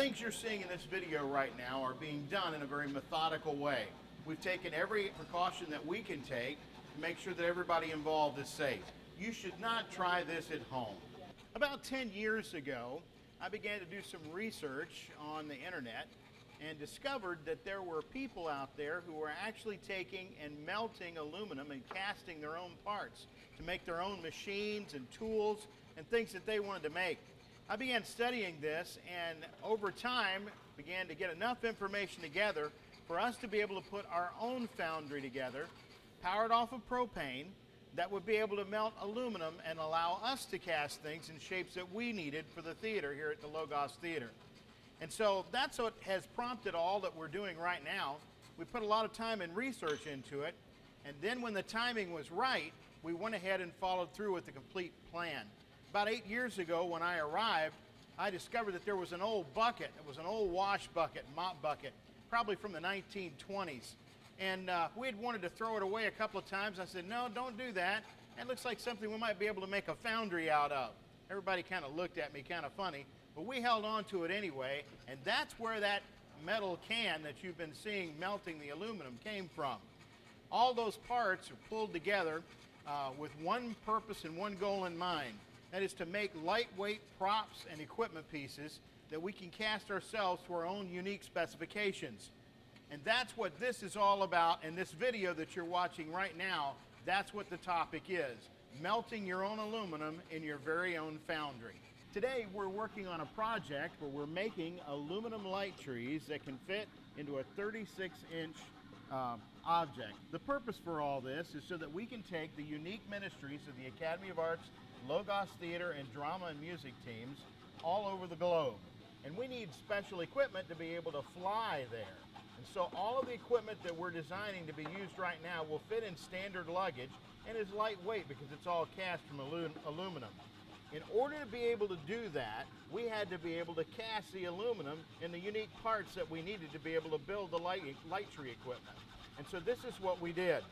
things you're seeing in this video right now are being done in a very methodical way. We've taken every precaution that we can take to make sure that everybody involved is safe. You should not try this at home. About 10 years ago, I began to do some research on the internet and discovered that there were people out there who were actually taking and melting aluminum and casting their own parts to make their own machines and tools and things that they wanted to make. I began studying this, and over time began to get enough information together for us to be able to put our own foundry together, powered off of propane, that would be able to melt aluminum and allow us to cast things in shapes that we needed for the theater here at the Logos Theater. And so that's what has prompted all that we're doing right now. We put a lot of time and research into it, and then when the timing was right, we went ahead and followed through with the complete plan. About 8 years ago when I arrived, I discovered that there was an old bucket. It was an old wash bucket, mop bucket, probably from the 1920s. And we had wanted to throw it away a couple of times. I said, no, don't do that. It looks like something we might be able to make a foundry out of. Everybody kind of looked at me kind of funny, but we held on to it anyway, and that's where that metal can that you've been seeing melting the aluminum came from. All those parts are pulled together with one purpose and one goal in mind. That is to make lightweight props and equipment pieces that we can cast ourselves to our own unique specifications. And that's what this is all about in this video that you're watching right now. That's what the topic is, melting your own aluminum in your very own foundry. Today we're working on a project where we're making aluminum light trees that can fit into a 36-inch object. The purpose for all this is so that we can take the unique ministries of the Academy of Arts, Logos Theater, and Drama and Music teams all over the globe. And we need special equipment to be able to fly there. And so all of the equipment that we're designing to be used right now will fit in standard luggage and is lightweight because it's all cast from aluminum. In order to be able to do that, we had to be able to cast the aluminum in the unique parts that we needed to be able to build the light tree equipment. And so this is what we did.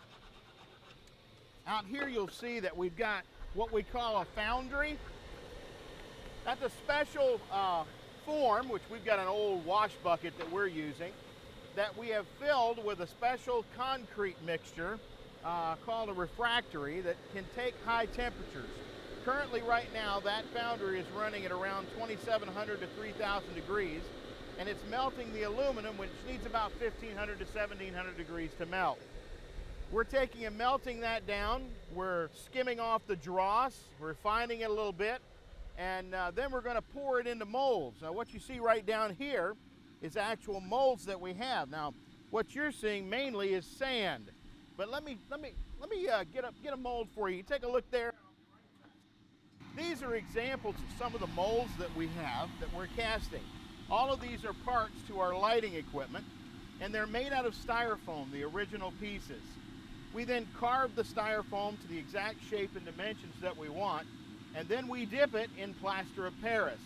Out here you'll see that we've got what we call a foundry. That's a special form, which we've got an old wash bucket that we're using, that we have filled with a special concrete mixture called a refractory that can take high temperatures. Currently right now that foundry is running at around 2,700 to 3,000 degrees, and it's melting the aluminum, which needs about 1,500 to 1,700 degrees to melt. We're taking and melting that down. We're skimming off the dross, we're refining it a little bit, and then we're going to pour it into molds. Now what you see right down here is actual molds that we have. Now what you're seeing mainly is sand, but let me get a mold for you. Take a look there. These are examples of some of the molds that we have that we're casting. All of these are parts to our lighting equipment, and they're made out of styrofoam, the original pieces. We then carve the styrofoam to the exact shape and dimensions that we want, and then we dip it in plaster of Paris.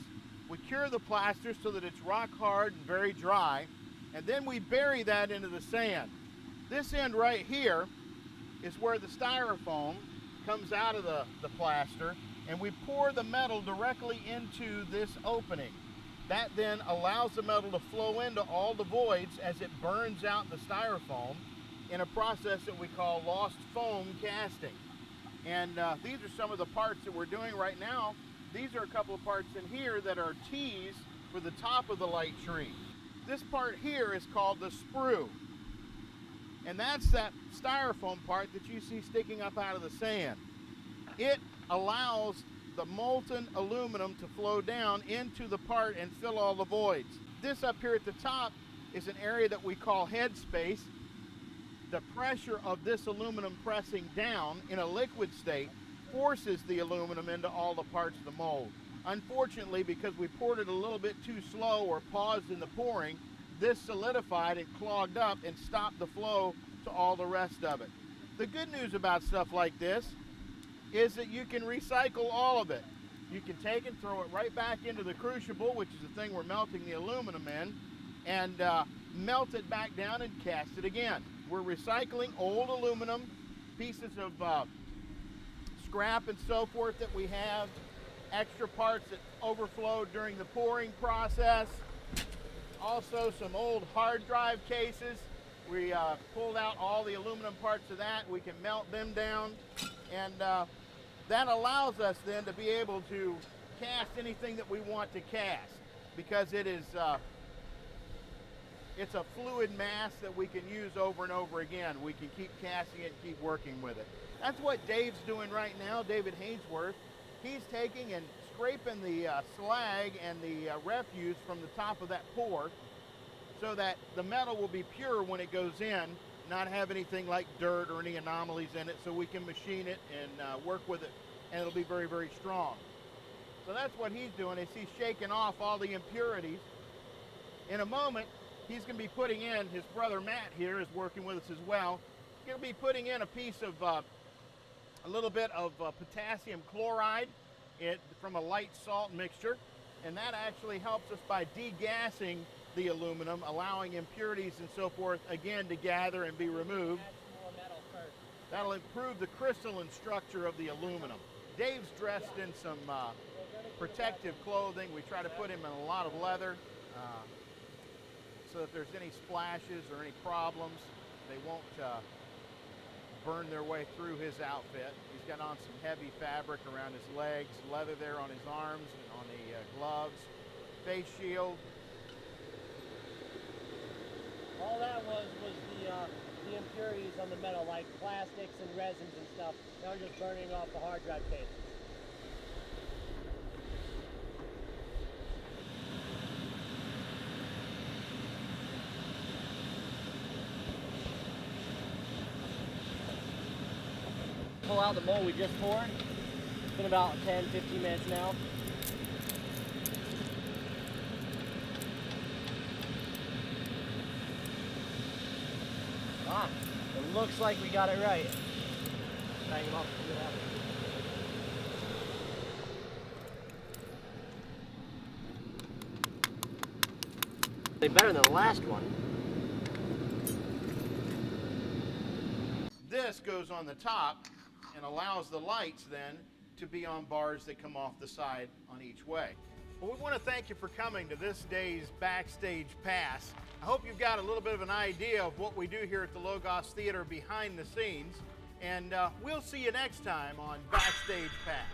We cure the plaster so that it's rock hard and very dry, and then we bury that into the sand. This end right here is where the styrofoam comes out of the plaster, and we pour the metal directly into this opening. That then allows the metal to flow into all the voids as it burns out the styrofoam in a process that we call lost foam casting. And these are some of the parts that we're doing right now. These are a couple of parts in here that are tees for the top of the light tree. This part here is called the sprue. And that's that styrofoam part that you see sticking up out of the sand. It allows the molten aluminum to flow down into the part and fill all the voids. This up here at the top is an area that we call head space. The pressure of this aluminum pressing down in a liquid state forces the aluminum into all the parts of the mold. Unfortunately, because we poured it a little bit too slow or paused in the pouring, this solidified and clogged up and stopped the flow to all the rest of it. The good news about stuff like this is that you can recycle all of it. You can take and throw it right back into the crucible, which is the thing we're melting the aluminum in, and melt it back down and cast it again. We're recycling old aluminum, pieces of scrap and so forth that we have, extra parts that overflowed during the pouring process, Also some old hard drive cases. We pulled out all the aluminum parts of that. We can melt them down, and that allows us then to be able to cast anything that we want to cast, because it is it's a fluid mass that we can use over and over again. We can keep casting it and keep working with it. That's what Dave's doing right now, David Hainsworth. He's taking and scraping the slag and the refuse from the top of that pour so that the metal will be pure when it goes in, not have anything like dirt or any anomalies in it, so we can machine it and work with it, and it'll be very, very strong. So that's what he's doing, is he's shaking off all the impurities. In a moment, he's going to be putting in, his brother Matt here is working with us as well. He's going to be putting in a piece of, a little bit of potassium chloride from a light salt mixture, and that actually helps us by degassing the aluminum, allowing impurities and so forth again to gather and be removed. Add some more metal first. That'll improve the crystalline structure of the aluminum. Dave's dressed in some protective clothing. We try to put him in a lot of leather so that if there's any splashes or any problems, they won't burn their way through his outfit. He's got on some heavy fabric around his legs, leather there on his arms and on the gloves, face shield. All that was the impurities on the metal, like plastics and resins and stuff. They were just burning off the hard drive case. Pull out the mold we just poured. It's been about 10-15 minutes now. It looks like we got it right. Bang him up. They're better than the last one. This goes on the top and allows the lights then to be on bars that come off the side on each way. Well, we want to thank you for coming to this day's Backstage Pass. I hope you've got a little bit of an idea of what we do here at the Logos Theater behind the scenes, and we'll see you next time on Backstage Pass.